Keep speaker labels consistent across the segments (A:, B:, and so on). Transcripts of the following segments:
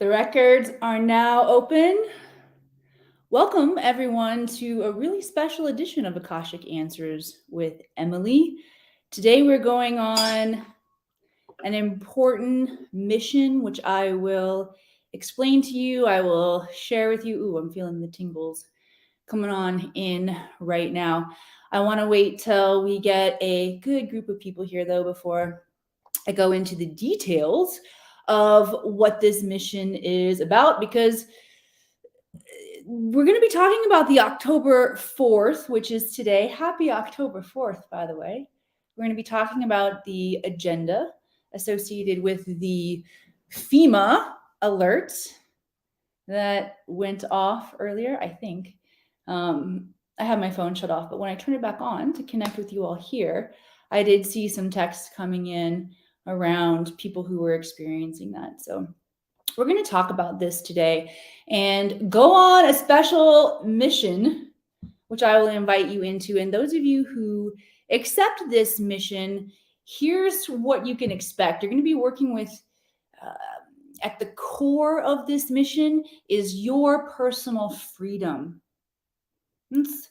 A: The records are now open. Welcome, everyone, to a really special edition of Akashic Answers with Emily. Today, we're going on an important mission, which I will explain to you. I will share with you. Ooh, I'm feeling the tingles coming on in right now. I want to wait till we get a good group of people here, though, before I go into the details of what this mission is about, because we're going to be talking about the October 4th, which is today. Happy October 4th, by the way. We're going to be talking about the agenda associated with the FEMA alert that went off earlier, I think. I have my phone shut off, but when I turn it back on to connect with you all here, I did see some texts coming in around people who were experiencing that. So we're going to talk about this today and go on a special mission, which I will invite you into. And those of you who accept this mission, here's what you can expect. You're going to be working with, at the core of this mission is your personal freedom. It's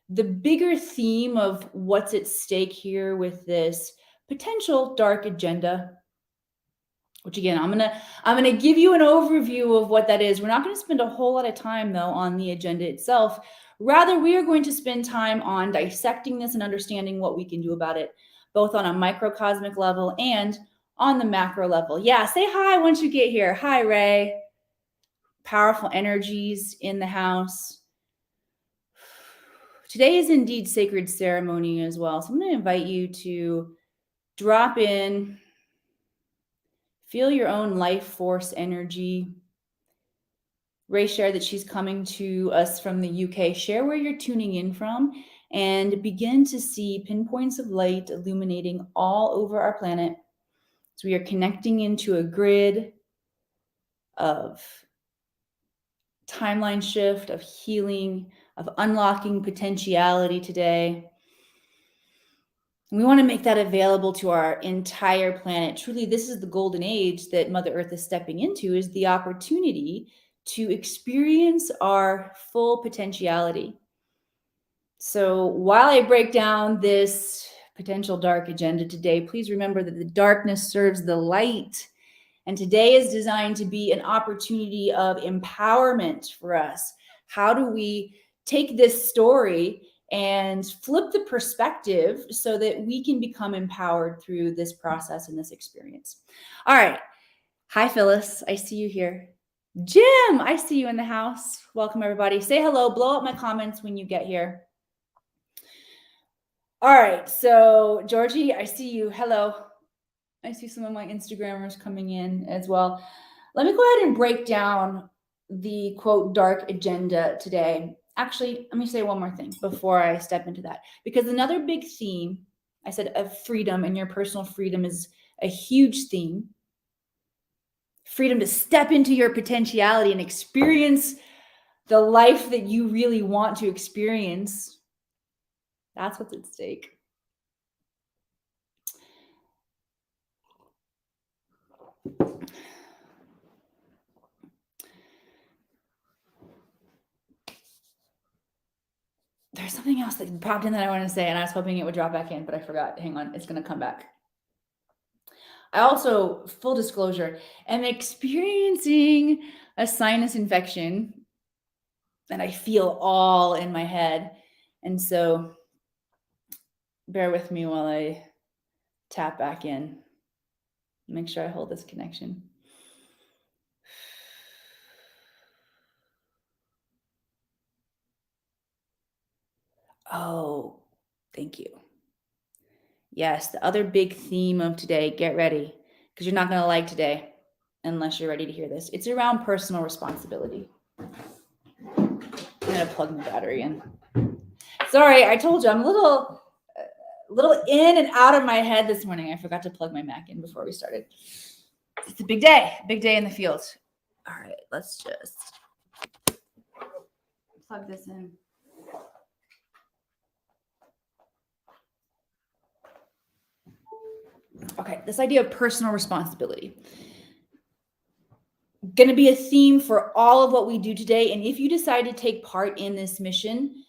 A: the bigger theme of what's at stake here with this potential dark agenda, which again, I'm gonna give you an overview of what that is. We're not going to spend a whole lot of time though on the agenda itself. Rather, we are going to spend time on dissecting this and understanding what we can do about it, both on a microcosmic level and on the macro level. Yeah, say hi once you get here. Hi, Ray. Powerful energies in the house. Today is indeed sacred ceremony as well. So I'm going to invite you to drop in, feel your own life force energy. Ray shared that she's coming to us from the UK. Share where you're tuning in from and begin to see pinpoints of light illuminating all over our planet. So we are connecting into a grid of timeline shift, of healing, of unlocking potentiality today. We want to make that available to our entire planet. Truly, this is the golden age that Mother Earth is stepping into, is the opportunity to experience our full potentiality. So while I break down this potential dark agenda today, please remember that the darkness serves the light. And today is designed to be an opportunity of empowerment for us. How do we take this story and flip the perspective so that we can become empowered through this process and this experience? All right. Hi, Phyllis. I see you here. Jim, I see you in the house. Welcome, everybody. Say hello. Blow up my comments when you get here. All right. So, Georgie, I see you. Hello. I see some of my Instagrammers coming in as well. Let me go ahead and break down the quote dark agenda today. Actually, let me say one more thing before I step into that, because another big theme, I said, of freedom, and your personal freedom is a huge theme. Freedom to step into your potentiality and experience the life that you really want to experience. That's what's at stake. There's something else that popped in that I want to say, and I was hoping it would drop back in, but I forgot. Hang on, it's going to come back. I also, full disclosure, am experiencing a sinus infection and I feel all in my head. And so bear with me while I tap back in. Make sure I hold this connection. Oh, thank you. Yes, the other big theme of today, get ready, because you're not going to like today unless you're ready to hear this. It's around personal responsibility. I'm going to plug my battery in. Sorry, I told you I'm a little in and out of my head this morning. I forgot to plug my Mac in before we started. It's a big day in the field. All right, let's just plug this in. Okay, this idea of personal responsibility. going to be a theme for all of what we do today. And if you decide to take part in this mission,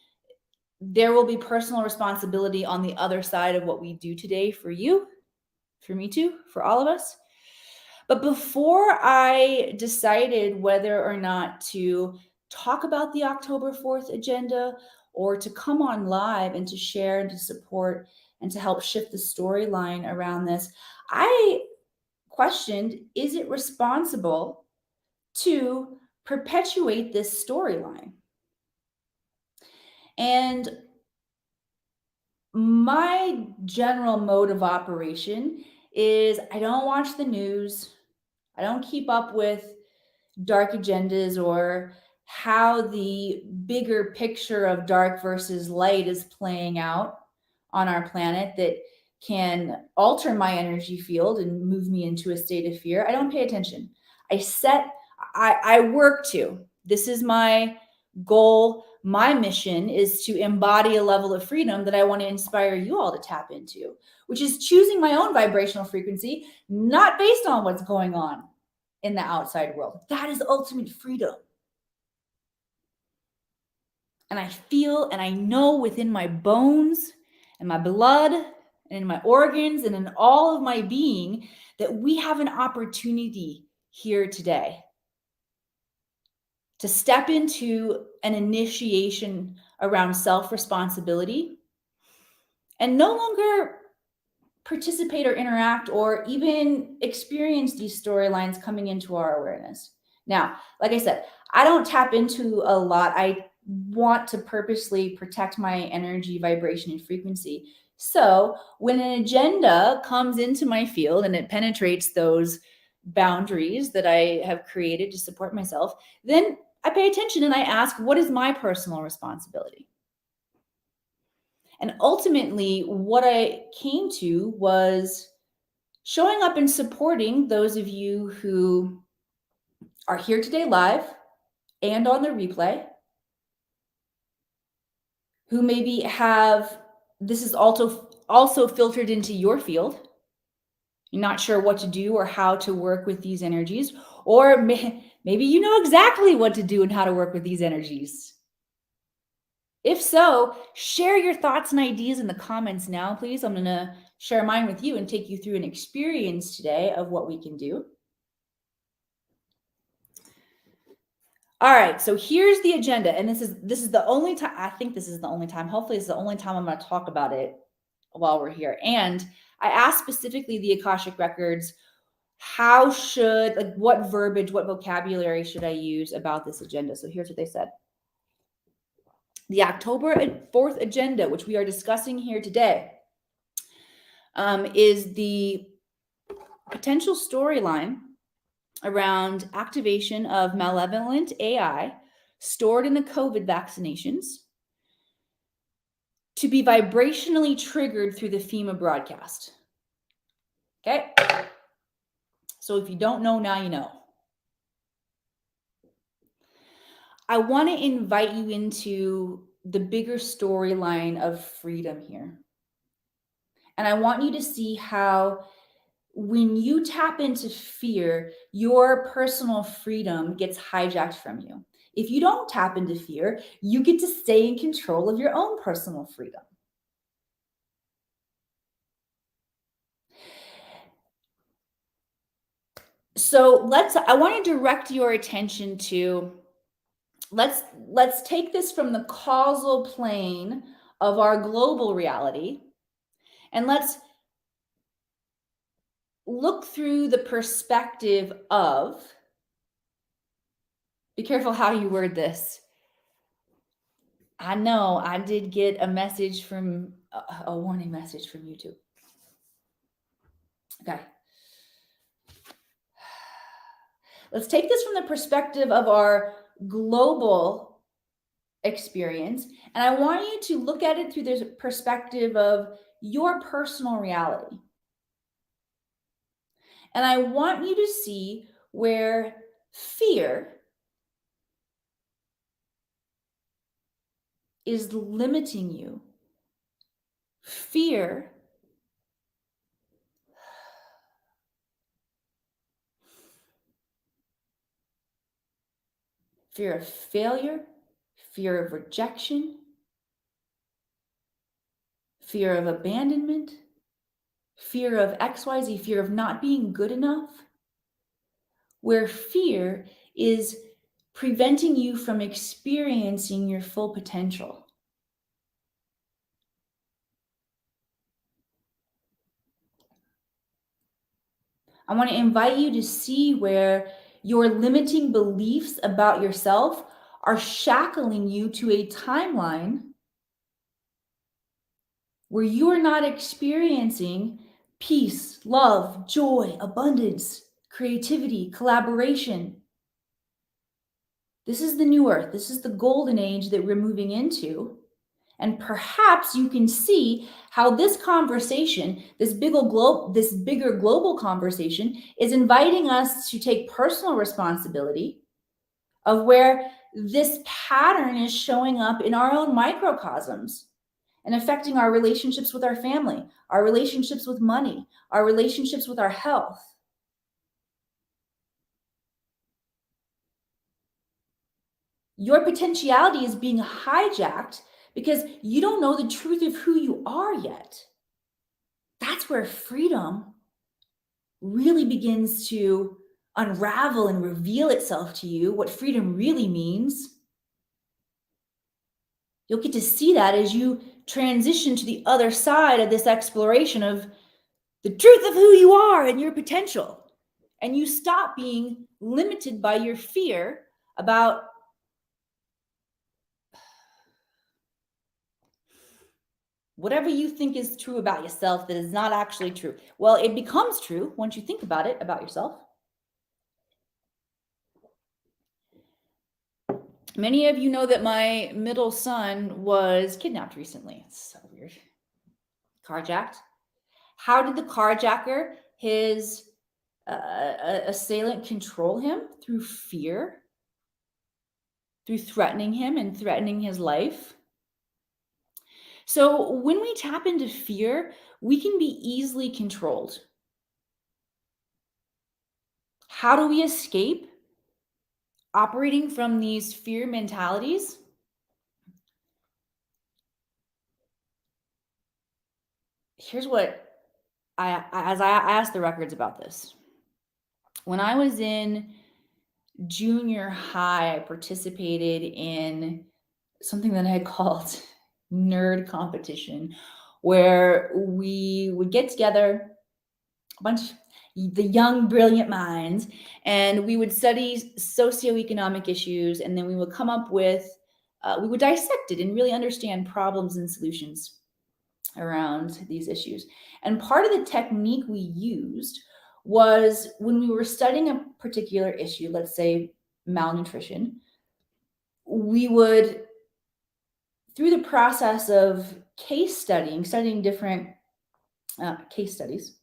A: there will be personal responsibility on the other side of what we do today for you, for me too, for all of us. But before I decided whether or not to talk about the October 4th agenda or to come on live and to share and to support and to help shift the storyline around this, I questioned, is it responsible to perpetuate this storyline? And my general mode of operation is I don't watch the news. I don't keep up with dark agendas or how the bigger picture of dark versus light is playing out on our planet that can alter my energy field and move me into a state of fear. I don't pay attention. I work to. This is my goal. My mission is to embody a level of freedom that I want to inspire you all to tap into, which is choosing my own vibrational frequency, not based on what's going on in the outside world. That is ultimate freedom. And I feel and I know within my bones and my blood and in my organs and in all of my being that we have an opportunity here today to step into an initiation around self-responsibility and no longer participate or interact or even experience these storylines coming into our awareness. Now, like I said, I don't tap into a lot. I want to purposely protect my energy, vibration, and frequency. So when an agenda comes into my field and it penetrates those boundaries that I have created to support myself, then I pay attention and I ask, what is my personal responsibility? And ultimately, what I came to was showing up and supporting those of you who are here today live and on the replay, who maybe have this is also filtered into your field. You're not sure what to do or how to work with these energies, or maybe you know exactly what to do and how to work with these energies. If so, share your thoughts and ideas in the comments now, please. I'm going to share mine with you and take you through an experience today of what we can do. All right, so here's the agenda, and this is the only time, I think this is the only time, hopefully it's the only time I'm going to talk about it while we're here. And I asked specifically the Akashic Records, what verbiage, what vocabulary should I use about this agenda? So here's what they said. The October 4th agenda, which we are discussing here today, is the potential storyline around activation of malevolent AI stored in the COVID vaccinations to be vibrationally triggered through the FEMA broadcast. Okay? So if you don't know, now you know. I want to invite you into the bigger storyline of freedom here. And I want you to see how when you tap into fear, your personal freedom gets hijacked from you. If you don't tap into fear, you get to stay in control of your own personal freedom. So I want to direct your attention to, let's take this from the causal plane of our global reality, and let's look through the perspective of, be careful how you word this. I know I did get a message from, a warning message from YouTube. Okay. Let's take this from the perspective of our global experience. And I want you to look at it through the perspective of your personal reality. And I want you to see where fear is limiting you. Fear fear of failure, fear of rejection, fear of abandonment, fear of XYZ, fear of not being good enough, where fear is preventing you from experiencing your full potential. I want to invite you to see where your limiting beliefs about yourself are shackling you to a timeline where you are not experiencing peace, love, joy, abundance, creativity, collaboration. This is the new earth. This is the golden age that we're moving into. And perhaps you can see how this conversation, this bigger global conversation, is inviting us to take personal responsibility of where this pattern is showing up in our own microcosms and affecting our relationships with our family, our relationships with money, our relationships with our health. Your potentiality is being hijacked because you don't know the truth of who you are yet. That's where freedom really begins to unravel and reveal itself to you, what freedom really means. You'll get to see that as you transition to the other side of this exploration of the truth of who you are and your potential. And you stop being limited by your fear about whatever you think is true about yourself that is not actually true. Well, it becomes true once you think about it, about yourself. Many of you know that my middle son was kidnapped recently. It's so weird. Carjacked. How did the carjacker, his assailant, control him? Through fear, through threatening him and threatening his life. So when we tap into fear, we can be easily controlled. How do we escape operating from these fear mentalities? Here's what I asked the records about this. When I was in junior high, I participated in something that I had called nerd competition, where we would get together, a bunch the young, brilliant minds, and we would study socioeconomic issues, and then we would come up with, we would dissect it and really understand problems and solutions around these issues. And part of the technique we used was when we were studying a particular issue, let's say malnutrition, we would, through the process of studying different case studies,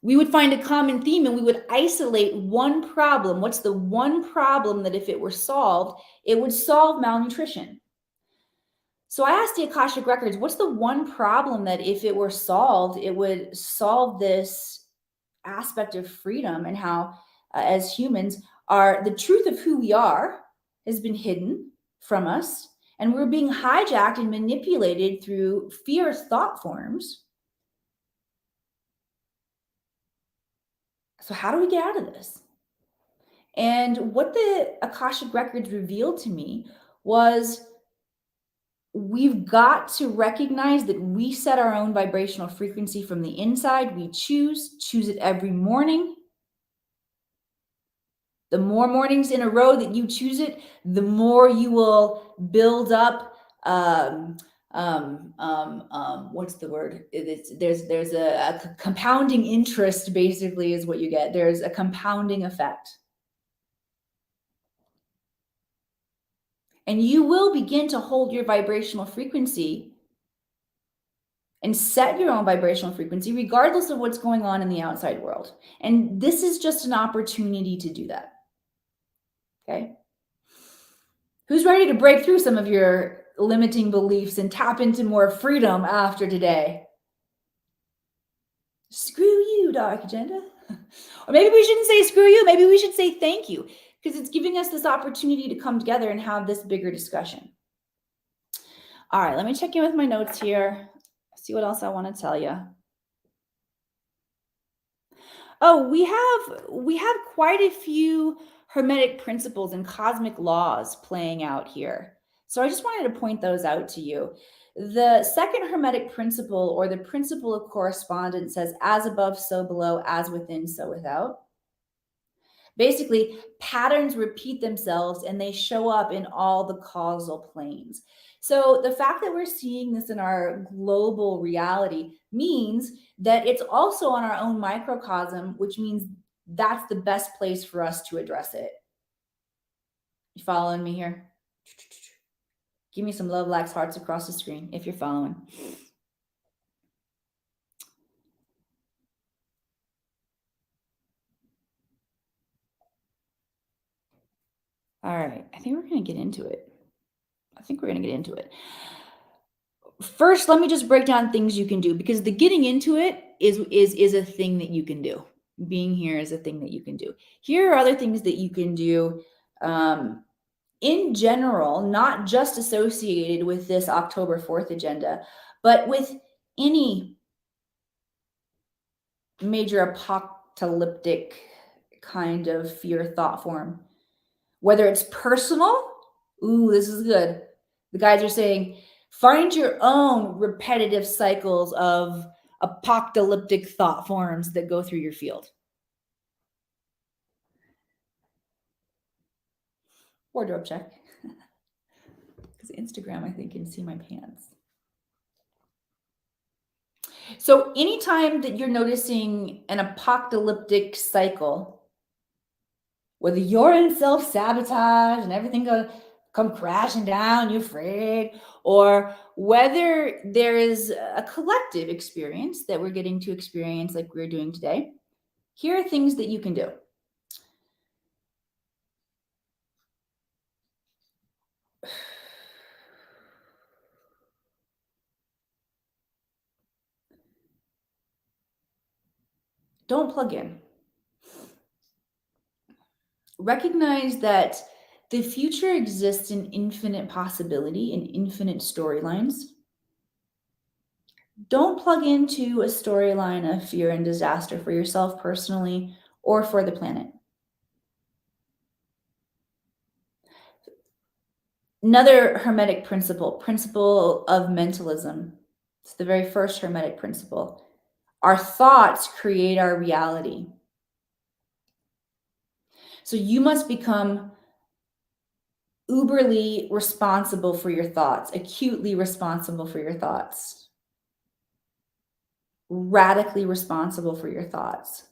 A: we would find a common theme and we would isolate one problem. What's the one problem that if it were solved, it would solve malnutrition? So I asked the Akashic Records, what's the one problem that if it were solved, it would solve this aspect of freedom, and how, as humans, the truth of who we are has been hidden from us, and we're being hijacked and manipulated through fear thought forms. So how do we get out of this? And what the Akashic Records revealed to me was we've got to recognize that we set our own vibrational frequency from the inside. We choose it every morning. The more mornings in a row that you choose it, the more you will build up. What's the word? There's a compounding interest, basically, is what you get. There's a compounding effect. And you will begin to hold your vibrational frequency and set your own vibrational frequency, regardless of what's going on in the outside world. And this is just an opportunity to do that. Okay? Who's ready to break through some of your limiting beliefs and tap into more freedom after today? Screw you, Dark Agenda. Or maybe we shouldn't say screw you. Maybe we should say thank you. because it's giving us this opportunity to come together and have this bigger discussion. All right, let me check in with my notes here. See what else I want to tell you. Oh, we have quite a few hermetic principles and cosmic laws playing out here. So I just wanted to point those out to you. The second hermetic principle, or the principle of correspondence, says as above, so below, as within, so without. Basically, patterns repeat themselves and they show up in all the causal planes. So the fact that we're seeing this in our global reality means that it's also on our own microcosm, which means that's the best place for us to address it. You following me here? Give me some love, likes, hearts across the screen if you're following. All right, I think we're going to get into it. First, let me just break down things you can do, because the getting into it is a thing that you can do. Being here is a thing that you can do. Here are other things that you can do in general, not just associated with this October 4th agenda, but with any major apocalyptic kind of fear thought form. Whether it's personal, ooh, this is good. The guys are saying, find your own repetitive cycles of apocalyptic thought forms that go through your field. Wardrobe check. Because Instagram, I think, can see my pants. So anytime that you're noticing an apocalyptic cycle, whether you're in self-sabotage and everything come crashing down, you're afraid, or whether there is a collective experience that we're getting to experience like we're doing today, here are things that you can do. Don't plug in. Recognize that the future exists in infinite possibility and infinite storylines. Don't plug into a storyline of fear and disaster for yourself personally or for the planet. Another Hermetic principle of mentalism. It's the very first Hermetic principle. Our thoughts create our reality. So you must become uberly responsible for your thoughts, acutely responsible for your thoughts, radically responsible for your thoughts.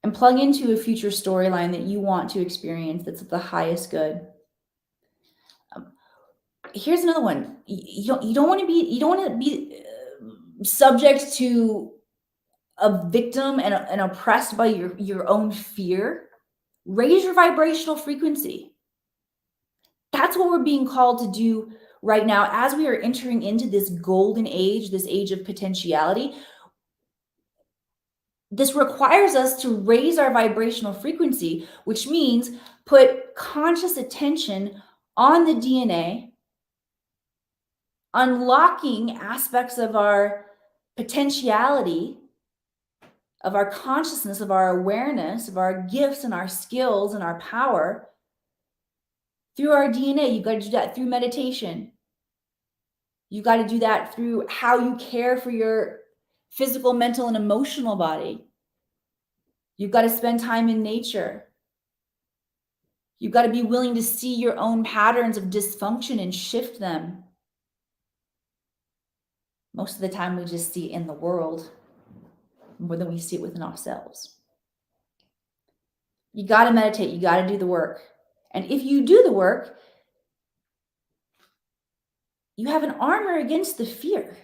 A: And plug into a future storyline that you want to experience that's of the highest good. Here's another one. You don't want to be subject to a victim and oppressed by your own fear. Raise your vibrational frequency. That's what we're being called to do right now as we are entering into this golden age, this age of potentiality. This requires us to raise our vibrational frequency, which means put conscious attention on the DNA, unlocking aspects of our potentiality, of our consciousness, of our awareness, of our gifts and our skills and our power through our DNA. You've got to do that through meditation. You've got to do that through how you care for your physical, mental, and emotional body. You've got to spend time in nature. You've got to be willing to see your own patterns of dysfunction and shift them. Most of the time, we just see it in the world more than we see it within ourselves. You got to meditate. You got to do the work. And if you do the work, you have an armor against the fear.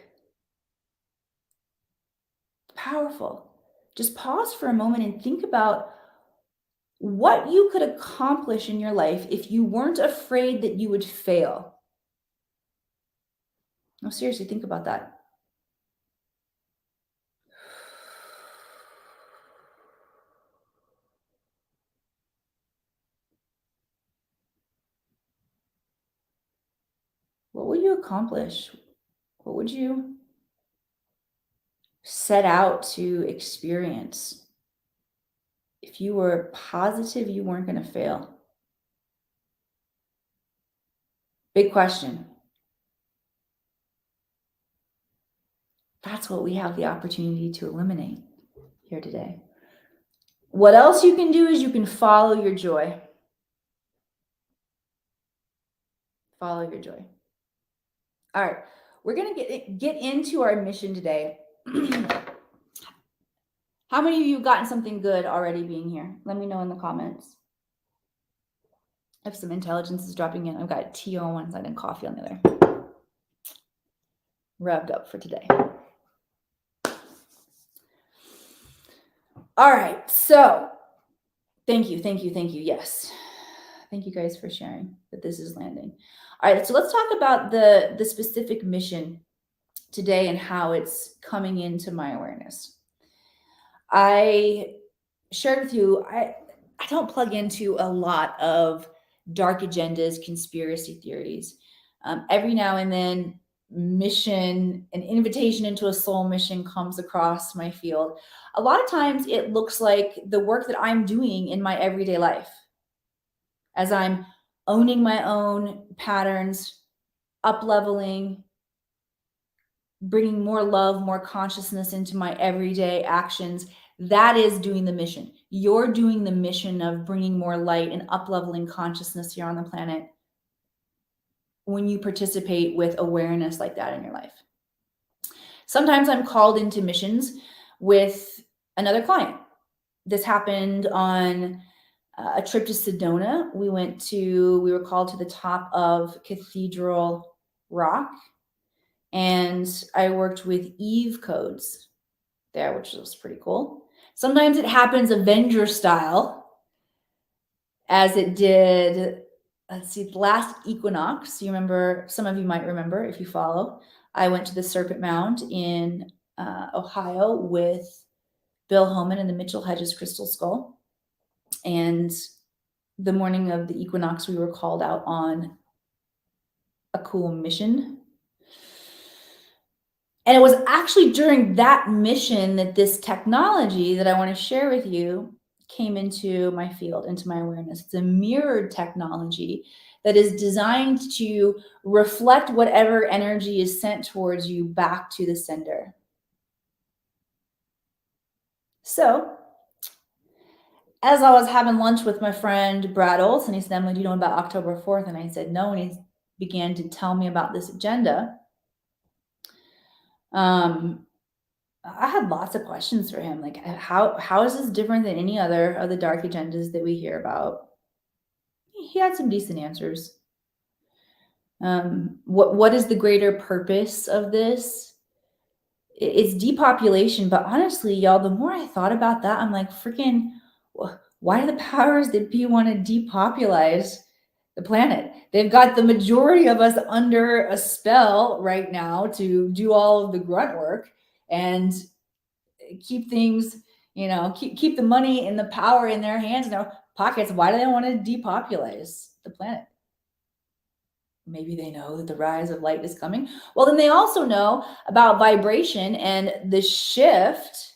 A: Powerful. Just pause for a moment and think about what you could accomplish in your life if you weren't afraid that you would fail. No, seriously, think about that. What would you accomplish? What would you set out to experience if you were positive you weren't going to fail? Big question. That's what we have the opportunity to eliminate here today. What else you can do is you can follow your joy. Follow your joy. All right, we're going to get into our mission today. How many of you have gotten something good already being here? Let me know in the comments. If some intelligence is dropping in, I've got tea on one side and coffee on the other. Revved up for today. All right, so thank you. Yes. Thank you guys for sharing that this is landing. All right, so let's talk about the specific mission today and how it's coming into my awareness. I shared with you, I don't plug into a lot of dark agendas, conspiracy theories. Every now and then, an invitation into a soul mission comes across my field. A lot of times it looks like the work that I'm doing in my everyday life as I'm owning my own patterns, up-leveling, bringing more love, more consciousness into my everyday actions. That is doing the mission. You're doing the mission of bringing more light and up-leveling consciousness here on the planet when you participate with awareness like that in your life. Sometimes I'm called into missions with another client. This happened on a trip to Sedona. We were called to the top of Cathedral Rock, and I worked with Eve codes there, which was pretty cool. Sometimes it happens Avenger style, as it did, let's see, the last equinox. You remember, some of you might remember if you follow. I went to the Serpent Mound in Ohio with Bill Homan and the Mitchell Hedges Crystal Skull. And the morning of the equinox, we were called out on a cool mission. And it was actually during that mission that this technology that I want to share with you came into my field, into my awareness. It's a mirrored technology that is designed to reflect whatever energy is sent towards you back to the sender. So, as I was having lunch with my friend Brad Olson, he said, "Emily, do you know about October 4th?" And I said, "No." And he began to tell me about this agenda. I had lots of questions for him. Like, how is this different than any other of the dark agendas that we hear about? He had some decent answers. What is the greater purpose of this? It's depopulation. But honestly, y'all, the more I thought about that, I'm like, freaking, why do the powers that be want to depopulize the planet? They've got the majority of us under a spell right now to do all of the grunt work and keep things, keep the money and the power in their hands, in their pockets. Why do they want to depopulize the planet? Maybe they know that the rise of light is coming. Well, then they also know about vibration and the shift,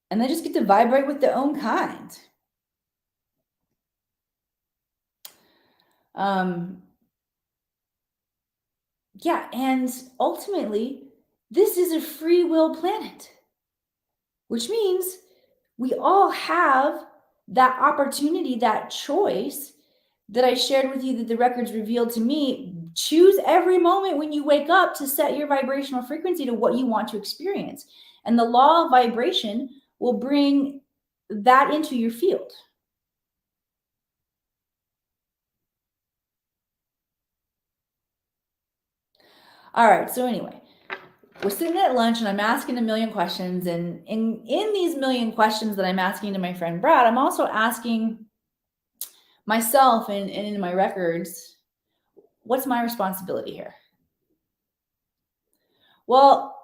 A: and they just get to vibrate with their own kind. Yeah, and ultimately, this is a free will planet, which means we all have that opportunity, that choice that I shared with you that the records revealed to me. Choose every moment when you wake up to set your vibrational frequency to what you want to experience. And the law of vibration will bring that into your field. All right, so anyway, we're sitting at lunch and I'm asking a million questions. And in these million questions that I'm asking to my friend Brad, I'm also asking myself and in my records, what's my responsibility here? Well,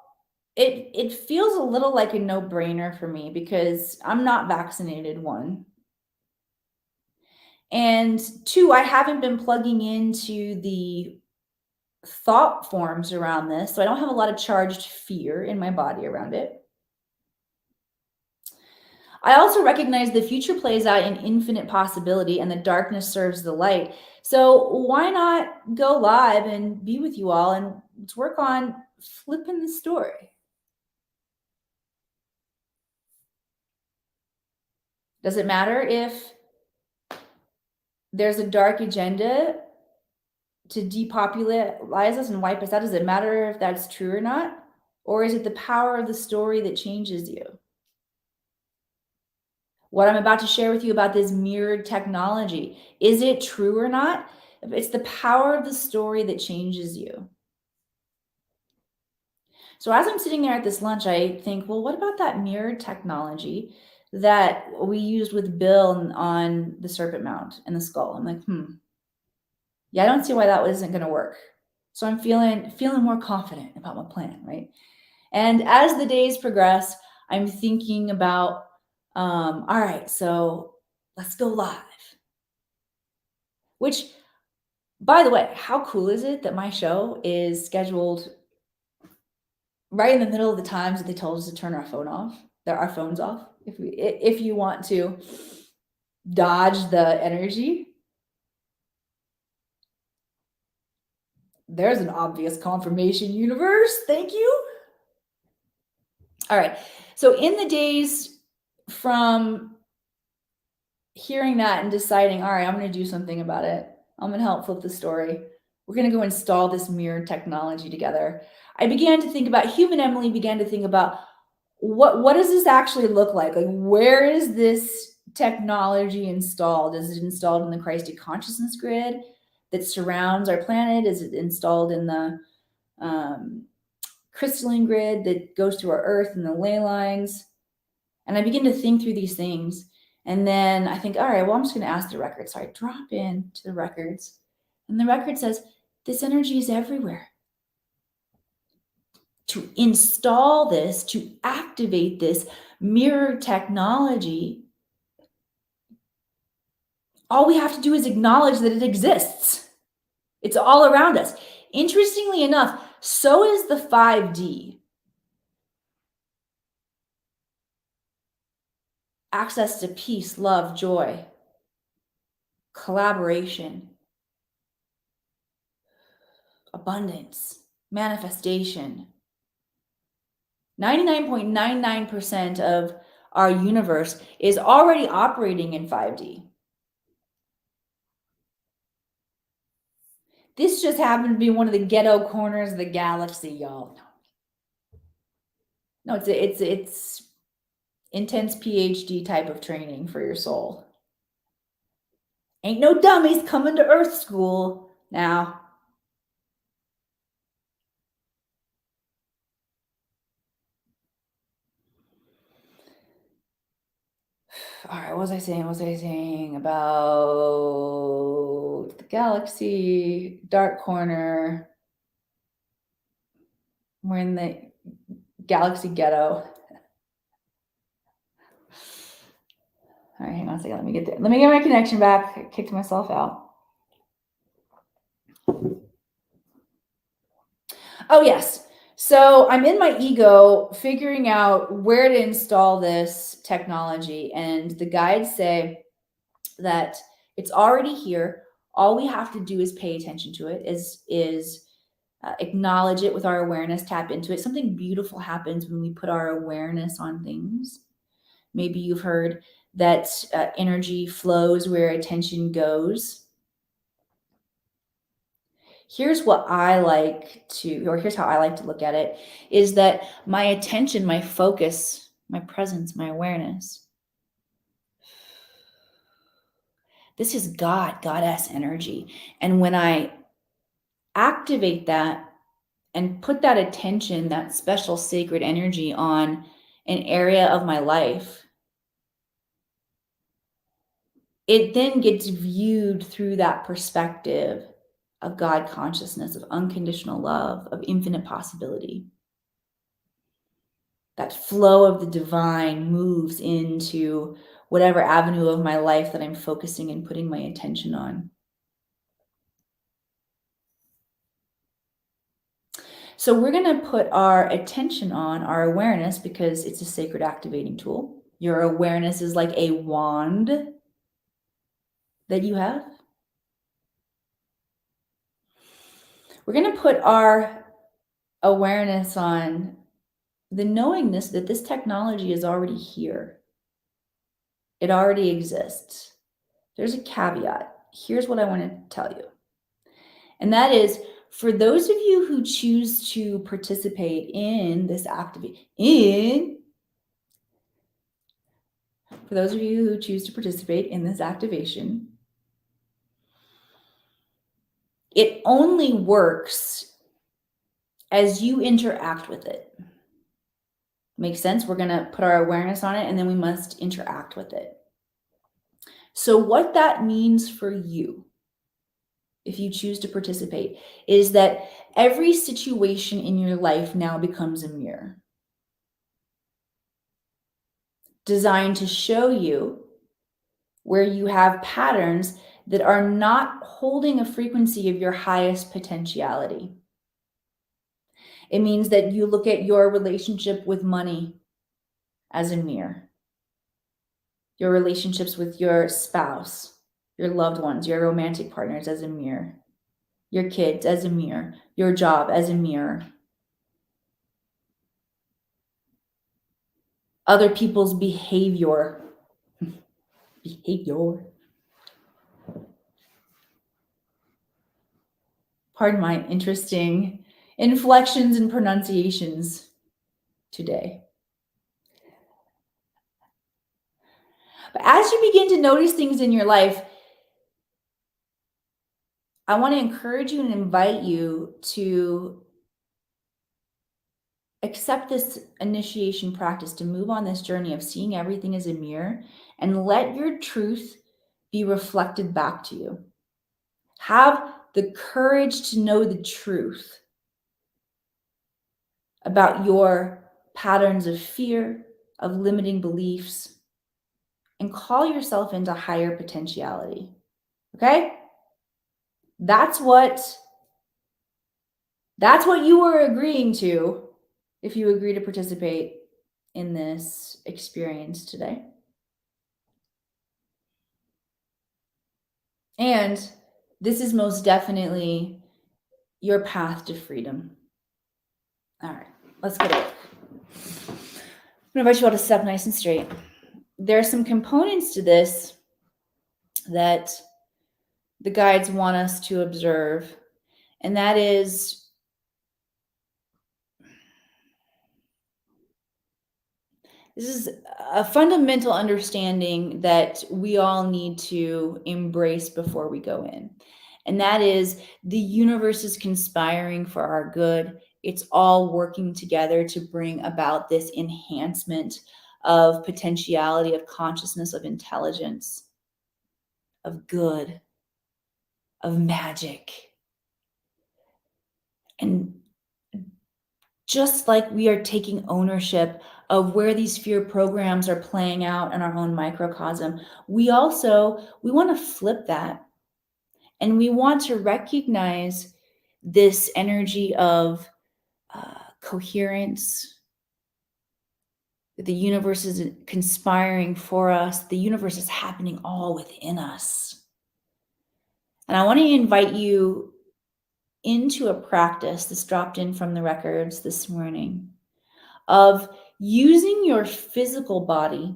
A: it feels a little like a no-brainer for me because I'm not vaccinated, one. And two, I haven't been plugging into the thought forms around this, so I don't have a lot of charged fear in my body around it. I also recognize the future plays out in infinite possibility and the darkness serves the light. So why not go live and be with you all and let's work on flipping the story? Does it matter if there's a dark agenda to depopularize us and wipe us out? Does it matter if that's true or not? Or is it the power of the story that changes you? What I'm about to share with you about this mirrored technology, is it true or not? It's the power of the story that changes you. So as I'm sitting there at this lunch, I think, well, what about that mirrored technology that we used with Bill on the Serpent Mound and the skull? I'm like, yeah, I don't see why that isn't going to work. So I'm feeling more confident about my plan, right? And as the days progress, I'm thinking about, all right, so let's go live. Which, by the way, how cool is it that my show is scheduled right in the middle of the times that they told us to turn our phones off, if you want to dodge the energy. There's an obvious confirmation, universe. Thank you. All right. So in the days from hearing that and deciding, all right, I'm going to do something about it, I'm going to help flip the story, we're going to go install this mirror technology together, human Emily began to think about what does this actually look like? Like, where is this technology installed? Is it installed in the Christy consciousness grid that surrounds our planet? Is it installed in the crystalline grid that goes through our earth and the ley lines? And I begin to think through these things. And then I think, all right, well, I'm just going to ask the record. So I drop into the records, and the record says, this energy is everywhere. To install this, to activate this mirror technology, all we have to do is acknowledge that it exists. It's all around us. Interestingly enough, so is the 5D. Access to peace, love, joy, collaboration, abundance, manifestation. 99.99% of our universe is already operating in 5D. This just happened to be one of the ghetto corners of the galaxy, y'all. No, it's intense PhD type of training for your soul. Ain't no dummies coming to Earth School now. All right, what was I saying about the galaxy, dark corner? We're in the galaxy ghetto. All right, hang on a second. Let me get there. Let me get my connection back. I kicked myself out. Oh, yes. So I'm in my ego figuring out where to install this technology. And the guides say that it's already here. All we have to do is pay attention to it, is acknowledge it with our awareness, tap into it. Something beautiful happens when we put our awareness on things. Maybe you've heard that energy flows where attention goes. Here's how I like to look at it, is that my attention, my focus, my presence, my awareness, this is goddess energy. And when I activate that and put that attention, that special sacred energy on an area of my life, it then gets viewed through that perspective of God consciousness, of unconditional love, of infinite possibility. That flow of the divine moves into whatever avenue of my life that I'm focusing and putting my attention on. So we're going to put our attention on our awareness because it's a sacred activating tool. Your awareness is like a wand that you have. We're going to put our awareness on the knowingness that this technology is already here. It already exists. There's a caveat. Here's what I want to tell you. And that is, for those of you who choose to participate in this activation, it only works as you interact with it. Makes sense? We're going to put our awareness on it, and then we must interact with it. So what that means for you, if you choose to participate, is that every situation in your life now becomes a mirror, designed to show you where you have patterns that are not holding a frequency of your highest potentiality. It means that you look at your relationship with money as a mirror, your relationships with your spouse, your loved ones, your romantic partners as a mirror, your kids as a mirror, your job as a mirror, other people's behavior. Pardon my interesting inflections and pronunciations today. But as you begin to notice things in your life, I want to encourage you and invite you to accept this initiation practice, to move on this journey of seeing everything as a mirror and let your truth be reflected back to you. Have the courage to know the truth about your patterns of fear, of limiting beliefs, and call yourself into higher potentiality. Okay? That's what you were agreeing to if you agree to participate in this experience today. And this is most definitely your path to freedom. All right, let's get it. I'm gonna invite you all to sit up nice and straight. There are some components to this that the guides want us to observe, and that is this is a fundamental understanding that we all need to embrace before we go in. And that is the universe is conspiring for our good. It's all working together to bring about this enhancement of potentiality, of consciousness, of intelligence, of good, of magic. And just like we are taking ownership of where these fear programs are playing out in our own microcosm, we want to flip that. And we want to recognize this energy of coherence. The universe is conspiring for us. The universe is happening all within us. And I want to invite you into a practice that's dropped in from the records this morning of using your physical body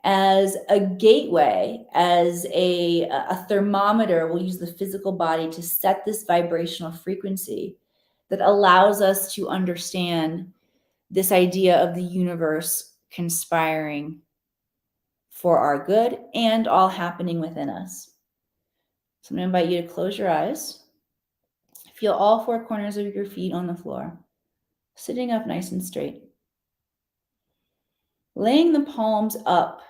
A: as a gateway, as a thermometer. We'll use the physical body to set this vibrational frequency that allows us to understand this idea of the universe conspiring for our good and all happening within us. So I'm going to invite you to close your eyes. Feel all four corners of your feet on the floor, sitting up nice and straight. Laying the palms up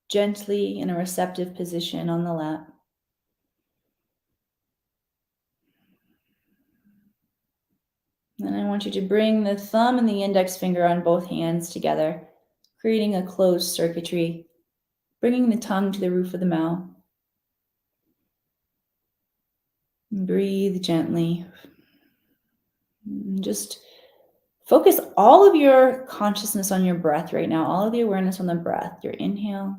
A: gently in a receptive position on the lap. Then I want you to bring the thumb and the index finger on both hands together, creating a closed circuitry, bringing the tongue to the roof of the mouth. And breathe gently. Just focus all of your consciousness on your breath right now, all of the awareness on the breath, your inhale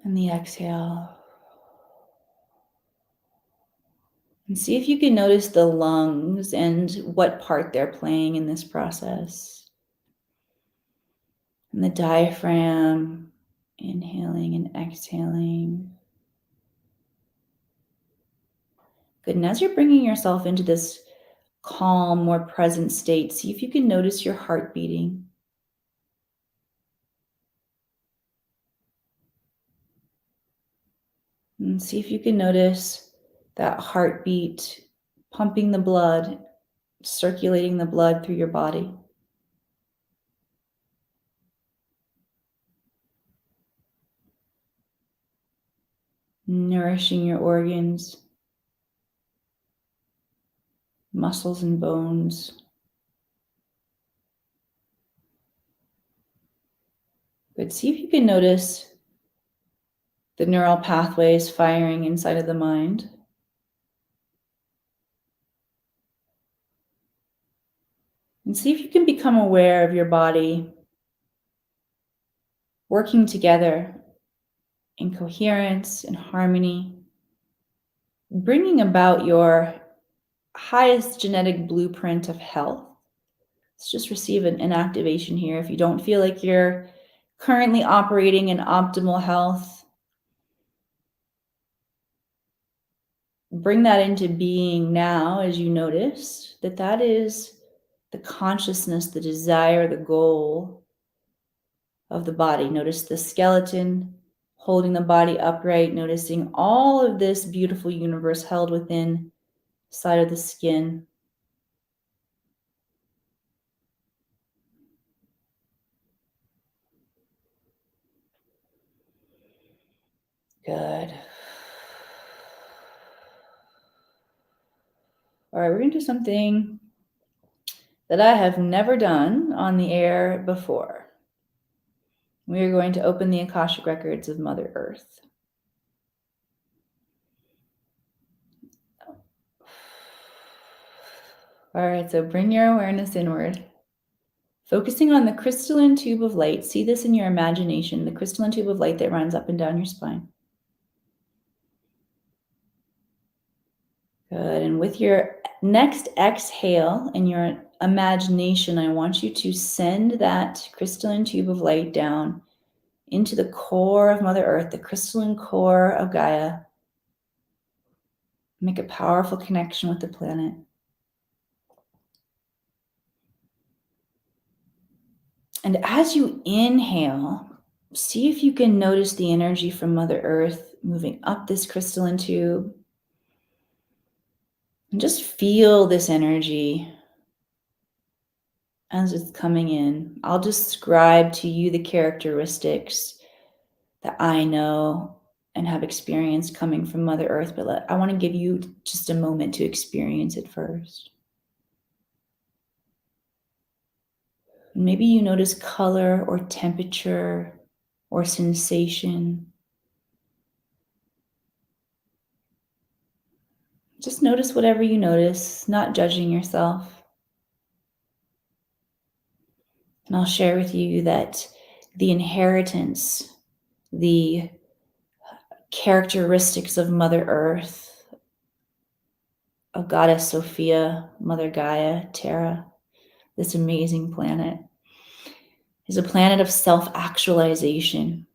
A: and the exhale. And see if you can notice the lungs and what part they're playing in this process. And the diaphragm, inhaling and exhaling. Good. And as you're bringing yourself into this calm, more present state, see if you can notice your heart beating. And see if you can notice that heartbeat pumping the blood, circulating the blood through your body. Nourishing your organs, muscles and bones. But see if you can notice the neural pathways firing inside of the mind. And see if you can become aware of your body working together in coherence and harmony, bringing about your highest genetic blueprint of health. Let's just receive an activation here. If you don't feel like you're currently operating in optimal health, bring that into being now as you notice that that is the consciousness, the desire, the goal of the body. Notice the skeleton holding the body upright, noticing all of this beautiful universe held within side of the skin. Good. All right, we're going to do something that I have never done on the air before. We are going to open the Akashic Records of Mother Earth. All right, so bring your awareness inward. Focusing on the crystalline tube of light. See this in your imagination, the crystalline tube of light that runs up and down your spine. Good. And with your next exhale in your imagination, I want you to send that crystalline tube of light down into the core of Mother Earth, the crystalline core of Gaia. Make a powerful connection with the planet. And as you inhale, see if you can notice the energy from Mother Earth moving up this crystalline tube. And just feel this energy as it's coming in. I'll describe to you the characteristics that I know and have experienced coming from Mother Earth, but I want to give you just a moment to experience it first. Maybe you notice color or temperature or sensation. Just notice whatever you notice, not judging yourself. And I'll share with you that the inheritance, the characteristics of Mother Earth, of Goddess Sophia, Mother Gaia, Terra, this amazing planet, is a planet of self-actualization,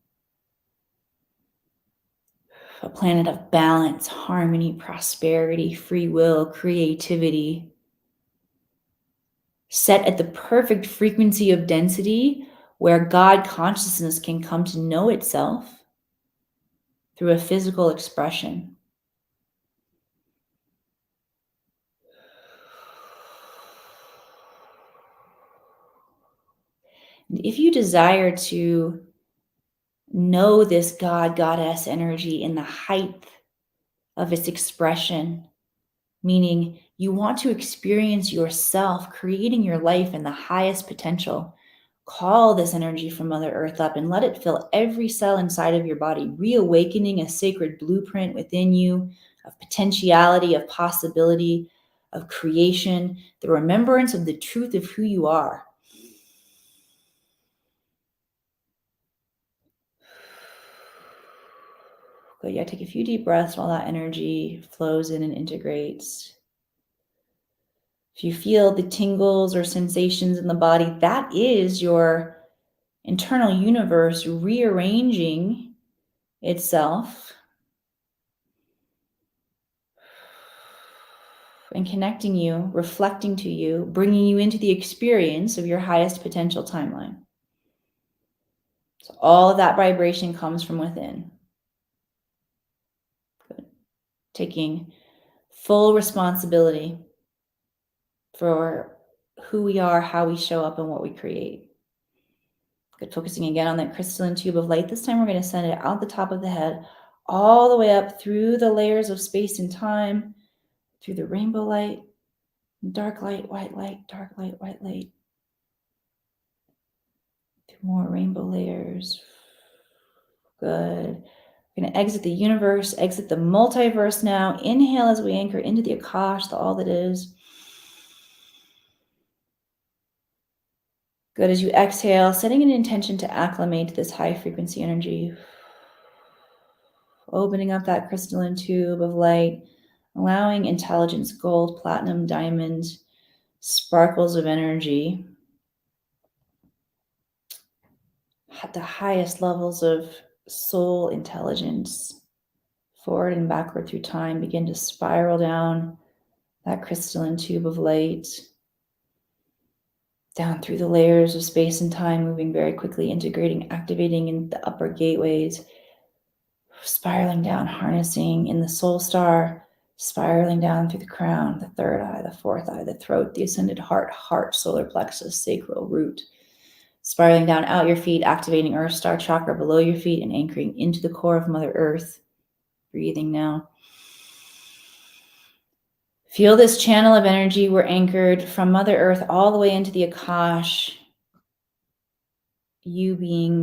A: a planet of balance, harmony, prosperity, free will, creativity, set at the perfect frequency of density where God consciousness can come to know itself through a physical expression. And if you desire to know this God, Goddess energy in the height of its expression, meaning you want to experience yourself creating your life in the highest potential, call this energy from Mother Earth up and let it fill every cell inside of your body, reawakening a sacred blueprint within you of potentiality, of possibility, of creation, the remembrance of the truth of who you are. Good. Yeah, take a few deep breaths while that energy flows in and integrates. If you feel the tingles or sensations in the body, that is your internal universe rearranging itself and connecting you, reflecting to you, bringing you into the experience of your highest potential timeline. So all of that vibration comes from within. Good. Taking full responsibility for who we are, how we show up, and what we create. Good. Focusing again on that crystalline tube of light. This time we're going to send it out the top of the head, all the way up through the layers of space and time, through the rainbow light, dark light, white light, dark light, white light. Through more rainbow layers. Good. We're going to exit the universe, exit the multiverse now. Inhale as we anchor into the Akash, the all that is. Good. As you exhale, setting an intention to acclimate to this high frequency energy. Opening up that crystalline tube of light, allowing intelligence, gold, platinum, diamond, sparkles of energy at the highest levels of soul intelligence, forward and backward through time, begin to spiral down that crystalline tube of light, down through the layers of space and time, moving very quickly, integrating, activating in the upper gateways, spiraling down, harnessing in the soul star, spiraling down through the crown, the third eye, the fourth eye, the throat, the ascended heart, solar plexus, sacral root, spiraling down out your feet, activating earth star chakra below your feet and anchoring into the core of Mother Earth. Breathing now. Feel this channel of energy. We're anchored from Mother Earth all the way into the Akash. You being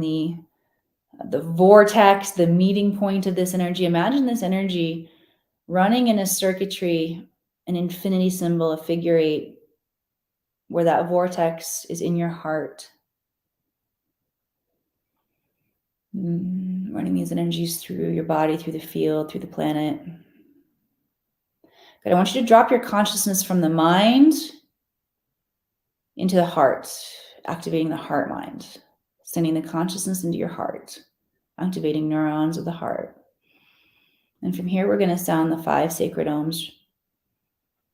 A: the vortex, the meeting point of this energy. Imagine this energy running in a circuitry, an infinity symbol, a figure eight, where that vortex is in your heart. Running these energies through your body, through the field, through the planet. Good. I want you to drop your consciousness from the mind into the heart, activating the heart mind, sending the consciousness into your heart, activating neurons of the heart. And from here, we're going to sound the 5 sacred ohms.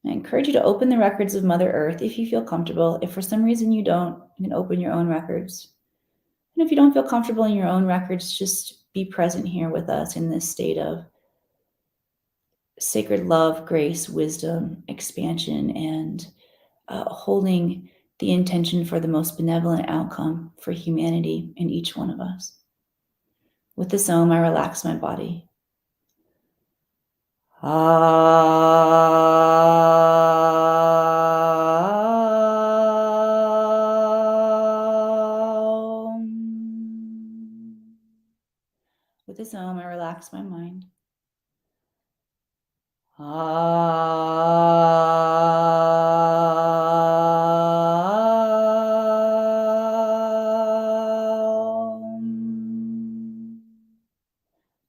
A: I encourage you to open the records of Mother Earth if you feel comfortable. If for some reason you don't, you can open your own records. And if you don't feel comfortable in your own records, just be present here with us in this state of sacred love, grace, wisdom, expansion, and holding the intention for the most benevolent outcome for humanity in each one of us. With this Om, I relax my body. With this Om, I relax my mind.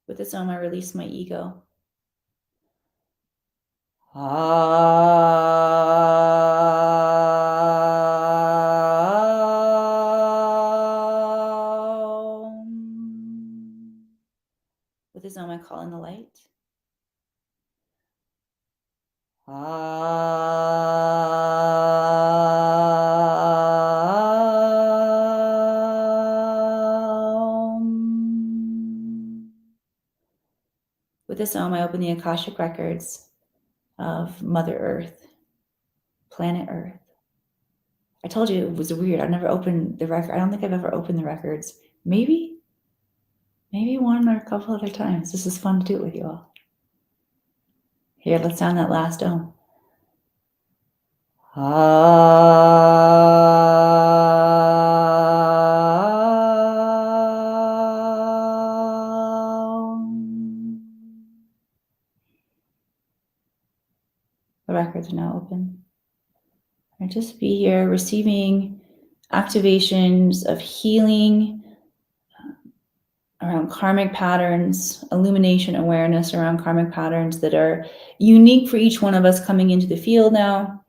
A: With this Om, I release my ego. With this Om, I call in the light. With this Om, I open the Akashic records of Mother Earth, planet Earth. I told you it was weird. I've never opened the record. I don't think I've ever opened the records. Maybe one or a couple other times. This is fun to do it with you all. Here, let's sound that last Om. just be here receiving activations of healing around karmic patterns, illumination awareness around karmic patterns that are unique for each one of us coming into the field now.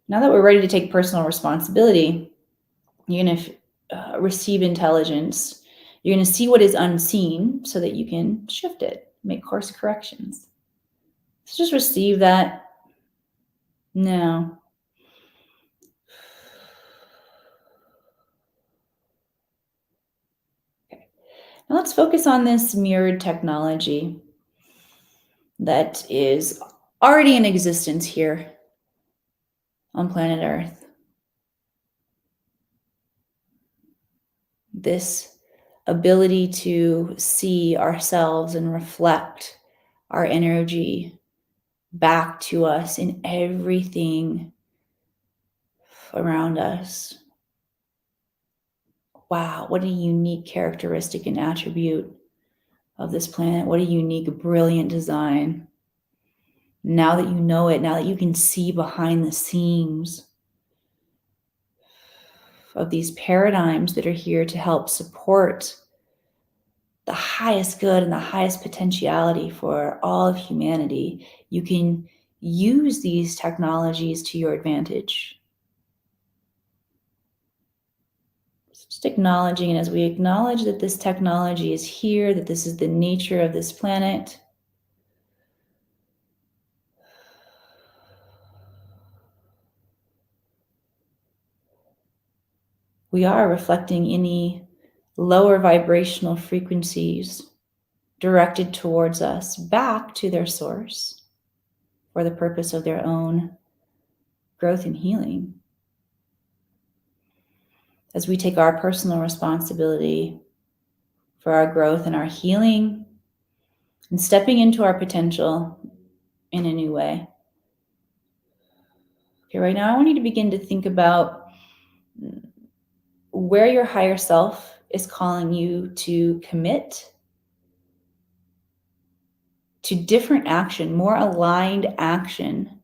A: Now that we're ready to take personal responsibility, you're going to receive intelligence. You're going to see what is unseen so that you can shift it, make course corrections. So just receive that now. Okay. Now let's focus on this mirrored technology that is already in existence here on planet Earth. This ability to see ourselves and reflect our energy back to us in everything around us. Wow, what a unique characteristic and attribute of this planet. What a unique, brilliant design. Now that you know it, now that you can see behind the scenes of these paradigms that are here to help support the highest good and the highest potentiality for all of humanity, you can use these technologies to your advantage. Just acknowledging, and as we acknowledge that this technology is here, that this is the nature of this planet, we are reflecting any lower vibrational frequencies directed towards us back to their source for the purpose of their own growth and healing. As we take our personal responsibility for our growth and our healing and stepping into our potential in a new way. Okay, right now I want you to begin to think about where your higher self is calling you to commit to different action, more aligned action,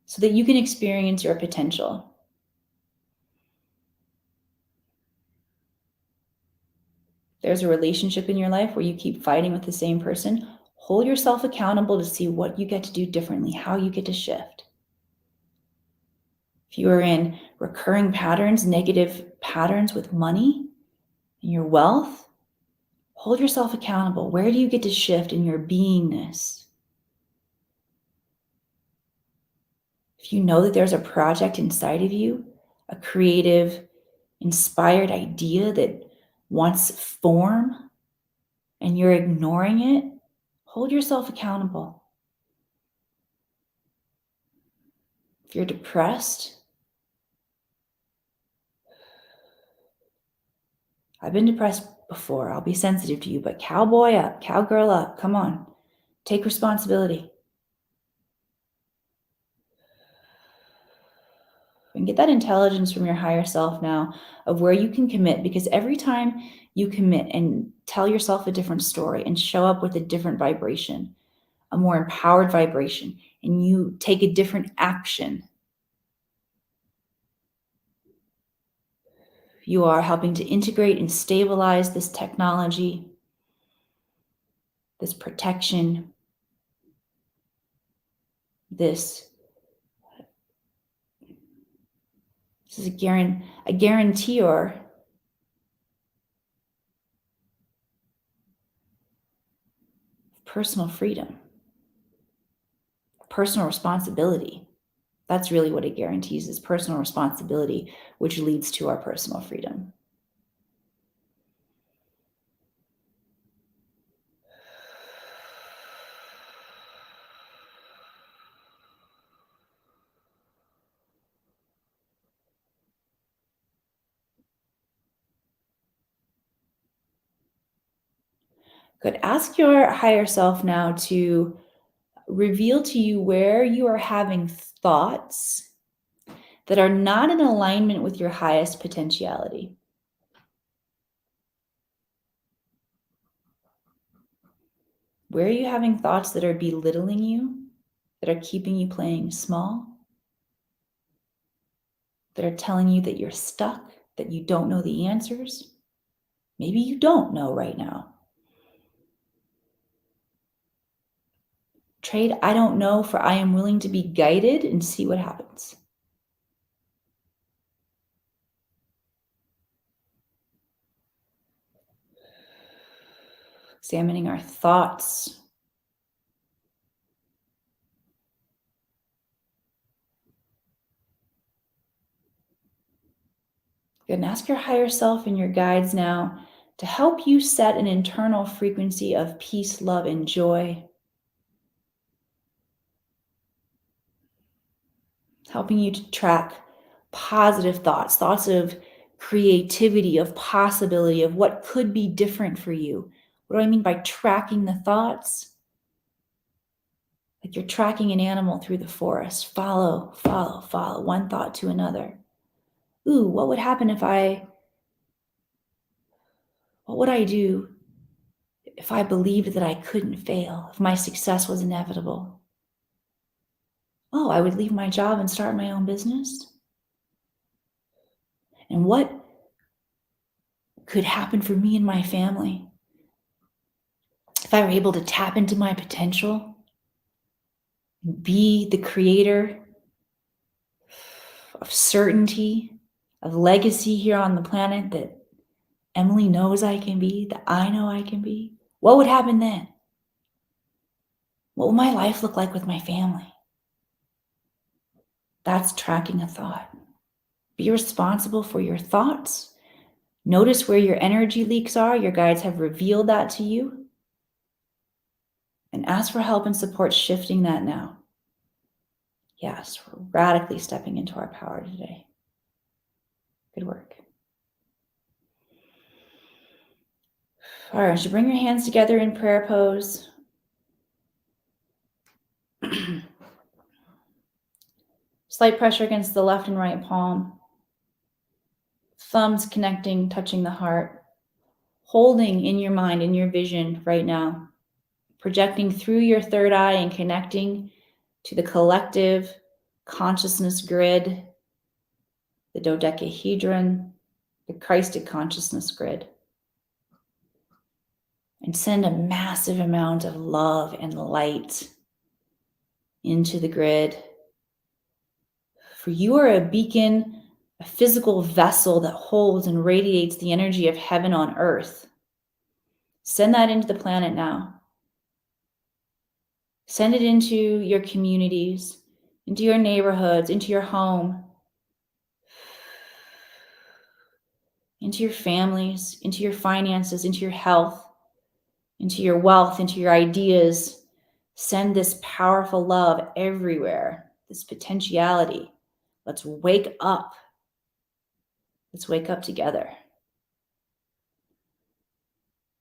A: so that you can experience your potential. There's a relationship in your life where you keep fighting with the same person. Hold yourself accountable to see what you get to do differently, how you get to shift. If you are in recurring patterns, negative patterns with money and your wealth, hold yourself accountable. Where do you get to shift in your beingness? If you know that there's a project inside of you, a creative, inspired idea that wants form, and you're ignoring it, hold yourself accountable. If you're depressed, I've been depressed before. I'll be sensitive to you, but cowboy up, cowgirl up. Come on, take responsibility. And get that intelligence from your higher self now of where you can commit, because every time you commit and tell yourself a different story and show up with a different vibration, a more empowered vibration, and you take a different action, you are helping to integrate and stabilize this technology, this protection, this is a guarantor personal freedom, personal responsibility. That's really what it guarantees, is personal responsibility, which leads to our personal freedom. Good. Ask your higher self now to reveal to you where you are having thoughts that are not in alignment with your highest potentiality. Where are you having thoughts that are belittling you, that are keeping you playing small? that are telling you that you're stuck, that you don't know the answers. Maybe you don't know right now. Trade I don't know for I am willing to be guided and see what happens. Examining our thoughts. Good, and ask your higher self and your guides now to help you set an internal frequency of peace, love, and joy. Helping you to track positive thoughts, thoughts of creativity, of possibility, of what could be different for you. What do I mean by tracking the thoughts? Like you're tracking an animal through the forest. Follow, follow, follow, one thought to another. Ooh, what would happen what would I do if I believed that I couldn't fail, if my success was inevitable? Oh, I would leave my job and start my own business? And what could happen for me and my family if I were able to tap into my potential, be the creator of certainty, of legacy here on the planet that Emily knows I can be, that I know I can be? What would happen then? What will my life look like with my family? That's tracking a thought. Be responsible for your thoughts. Notice where your energy leaks are. Your guides have revealed that to you. And ask for help and support shifting that now. Yes, we're radically stepping into our power today. Good work. All right, so bring your hands together in prayer pose. Slight pressure against the left and right palm. Thumbs connecting, touching the heart. Holding in your mind, in your vision right now. Projecting through your third eye and connecting to the collective consciousness grid, the dodecahedron, the Christic consciousness grid. And send a massive amount of love and light into the grid. For you are a beacon, a physical vessel that holds and radiates the energy of heaven on earth. Send that into the planet now. Send it into your communities, into your neighborhoods, into your home, into your families, into your finances, into your health, into your wealth, into your ideas. Send this powerful love everywhere, this potentiality. Let's wake up. Let's wake up together.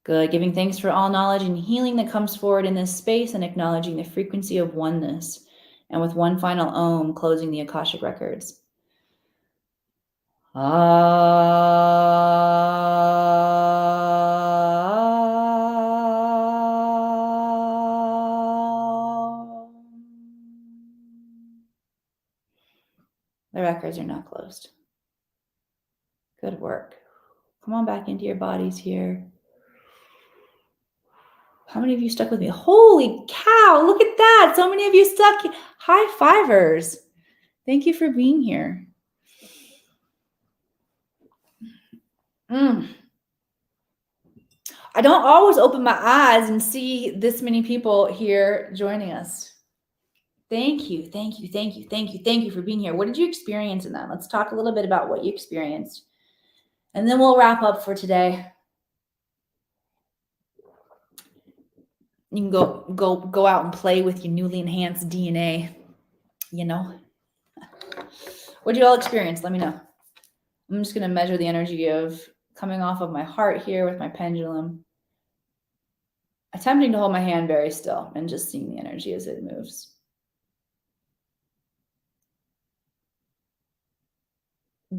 A: Good. Giving thanks for all knowledge and healing that comes forward in this space and acknowledging the frequency of oneness. And with one final Om, closing the Akashic records. The records are now closed. Good work. Come on back into your bodies here. How many of you stuck with me? Holy cow, look at that. So many of you stuck. High fivers. Thank you for being here. I don't always open my eyes and see this many people here joining us. Thank you, thank you, thank you, thank you, thank you for being here. What did you experience in that? Let's talk a little bit about what you experienced. And then we'll wrap up for today. You can go out and play with your newly enhanced DNA, you know. What did you all experience? Let me know. I'm just going to measure the energy of coming off of my heart here with my pendulum. Attempting to hold my hand very still and just seeing the energy as it moves.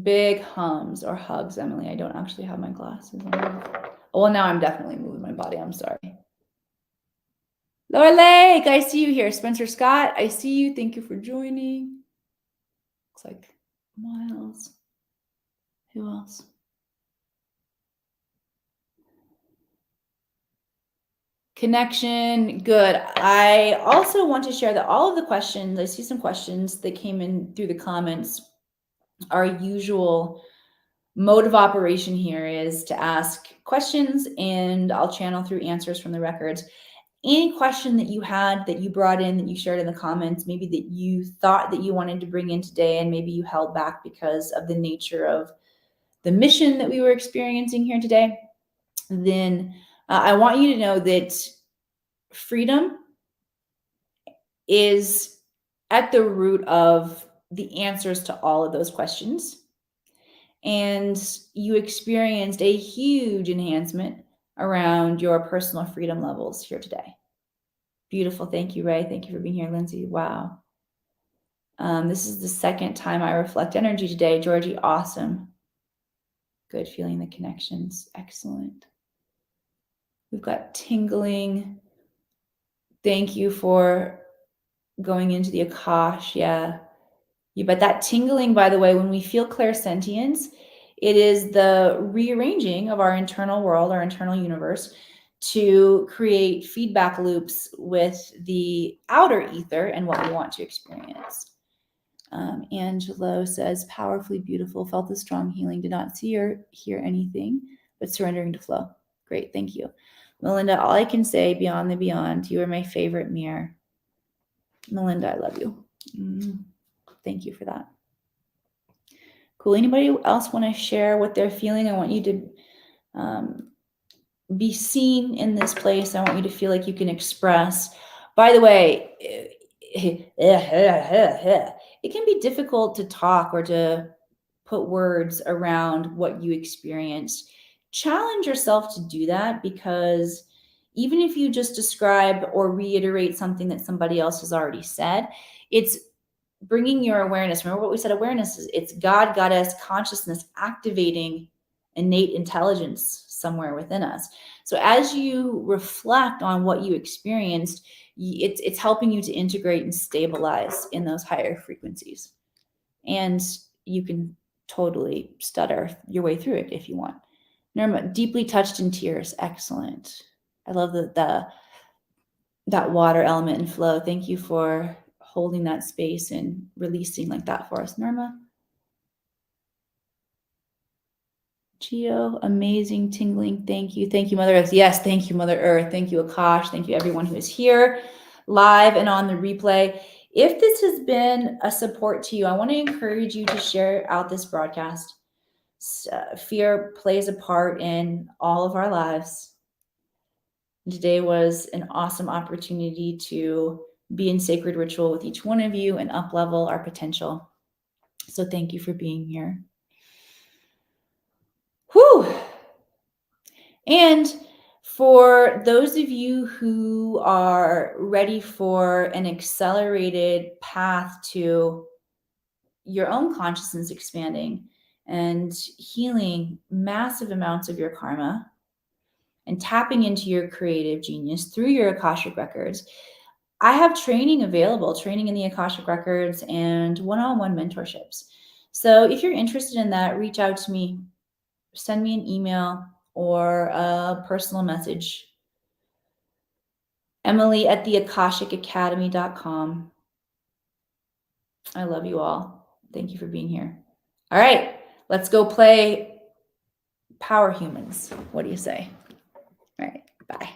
A: Big hums or hugs, Emily. I don't actually have my glasses on. Well, now I'm definitely moving my body. I'm sorry. Lower Lake, I see you here. Spencer Scott, I see you. Thank you for joining. Looks like Miles. Who else? Connection, good. I also want to share that all of the questions, I see some questions that came in through the comments. Our usual mode of operation here is to ask questions and I'll channel through answers from the records. Any question that you had that you brought in, that you shared in the comments, maybe that you thought that you wanted to bring in today and maybe you held back because of the nature of the mission that we were experiencing here today, then I want you to know that freedom is at the root of the answers to all of those questions. And you experienced a huge enhancement around your personal freedom levels here today. Beautiful. Thank you, Ray. Thank you for being here, Lindsay. Wow. This is the second time I reflect energy today. Georgie, awesome. Good, feeling the connections. Excellent. We've got tingling. Thank you for going into the Akash. Yeah. But that tingling, by the way, when we feel clairsentience, it is the rearranging of our internal world, our internal universe, to create feedback loops with the outer ether and what we want to experience. Angelo says, powerfully beautiful, felt the strong healing, did not see or hear anything, but surrendering to flow. Great, thank you. Melinda, all I can say, beyond the beyond, you are my favorite mirror. Melinda, I love you. Thank you for that. Cool. Anybody else want to share what they're feeling? I want you to be seen in this place. I want you to feel like you can express. By the way, it can be difficult to talk or to put words around what you experienced. Challenge yourself to do that, because even if you just describe or reiterate something that somebody else has already said, it's bringing your awareness. Remember what we said, awareness is, it's God, goddess, consciousness activating innate intelligence somewhere within us. So as you reflect on what you experienced, it's helping you to integrate and stabilize in those higher frequencies. And you can totally stutter your way through it if you want. Nirma, deeply touched in tears. Excellent. I love that water element and flow. Thank you for holding that space and releasing like that for us, Nirma. Geo, amazing tingling. Thank you. Thank you, Mother Earth. Yes, thank you, Mother Earth. Thank you, Akash. Thank you, everyone who is here live and on the replay. If this has been a support to you, I want to encourage you to share out this broadcast. Fear plays a part in all of our lives. Today was an awesome opportunity to be in sacred ritual with each one of you and up-level our potential. So thank you for being here. Whew. And for those of you who are ready for an accelerated path to your own consciousness expanding and healing massive amounts of your karma and tapping into your creative genius through your Akashic records, I have training available, training in the Akashic records and one-on-one mentorships. So if you're interested in that, reach out to me, send me an email or a personal message. Emily@theakashicacademy.com. I love you all. Thank you for being here. All right, let's go play Power Humans. What do you say? All right, bye.